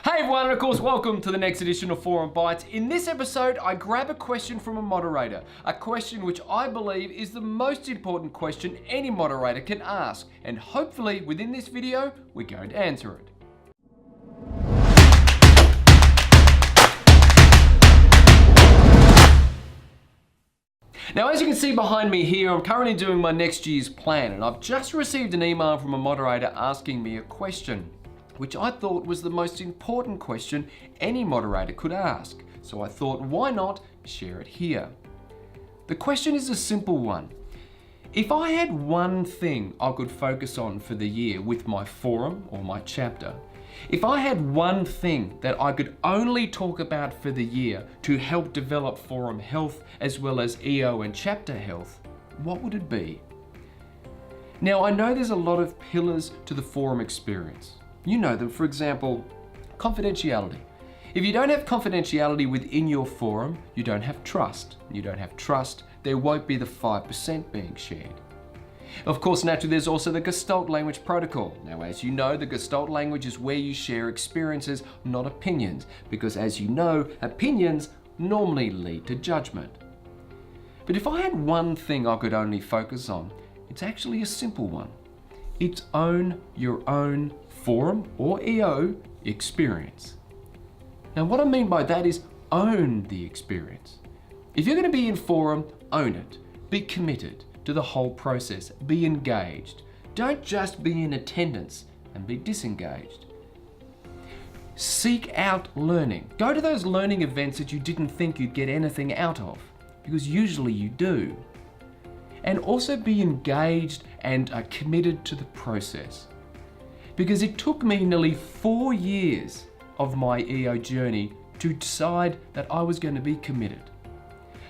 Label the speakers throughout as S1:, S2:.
S1: Hey everyone, and of course, welcome to the next edition of Forum Bites. In this episode, I grab a question from a moderator, a question which I believe is the most important question any moderator can ask, and hopefully within this video, we're going to answer it. Now, as you can see behind me here, I'm currently doing my next year's plan, and I've just received an email from a moderator asking me a question, which I thought was the most important question any moderator could ask. So I thought, why not share it here? The question is a simple one. If I had one thing I could focus on for the year with my forum or my chapter, if I had one thing that I could only talk about for the year to help develop forum health as well as EO and chapter health, what would it be? Now, I know there's a lot of pillars to the forum experience. You know them, for example, confidentiality. If you don't have confidentiality within your forum, you don't have trust. You don't have trust, there won't be the 5% being shared. Of course, naturally, there's also the Gestalt language protocol. Now, as you know, the Gestalt language is where you share experiences, not opinions, because as you know, opinions normally lead to judgment. But if I had one thing I could only focus on, it's actually a simple one. It's own your own forum or EO experience. Now, what I mean by that is own the experience. If you're going to be in forum, own it. Be committed to the whole process. Be engaged. Don't just be in attendance and be disengaged. Seek out learning. Go to those learning events that you didn't think you'd get anything out of, because usually you do. And also be engaged and committed to the process. Because it took me nearly 4 years of my EO journey to decide that I was going to be committed.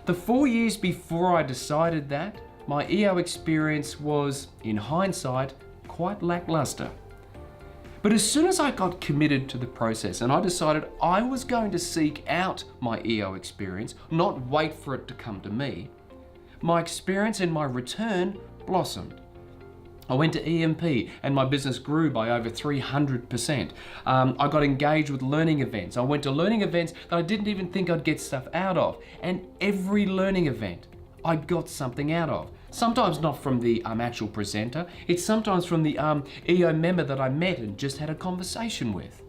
S1: The 4 years before I decided that, my EO experience was, in hindsight, quite lackluster. But as soon as I got committed to the process and I decided I was going to seek out my EO experience, not wait for it to come to me, my experience and my return blossomed. I went to EMP and my business grew by over 300%. I got engaged with learning events. I went to learning events that I didn't even think I'd get stuff out of. And every learning event, I got something out of. Sometimes not from the actual presenter, it's sometimes from the EO member that I met and just had a conversation with.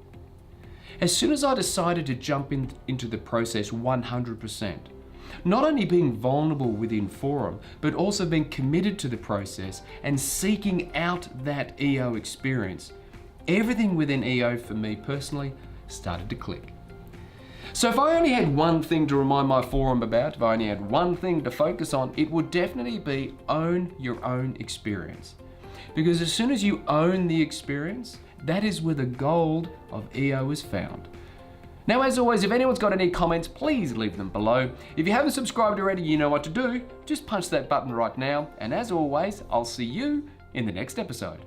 S1: As soon as I decided to jump into the process 100%, not only being vulnerable within forum, but also being committed to the process and seeking out that EO experience, everything within EO for me personally started to click. So if I only had one thing to remind my forum about, if I only had one thing to focus on, it would definitely be own your own experience. Because as soon as you own the experience, that is where the gold of EO is found. Now, as always, if anyone's got any comments, please leave them below. If you haven't subscribed already, you know what to do. Just punch that button right now. And as always, I'll see you in the next episode.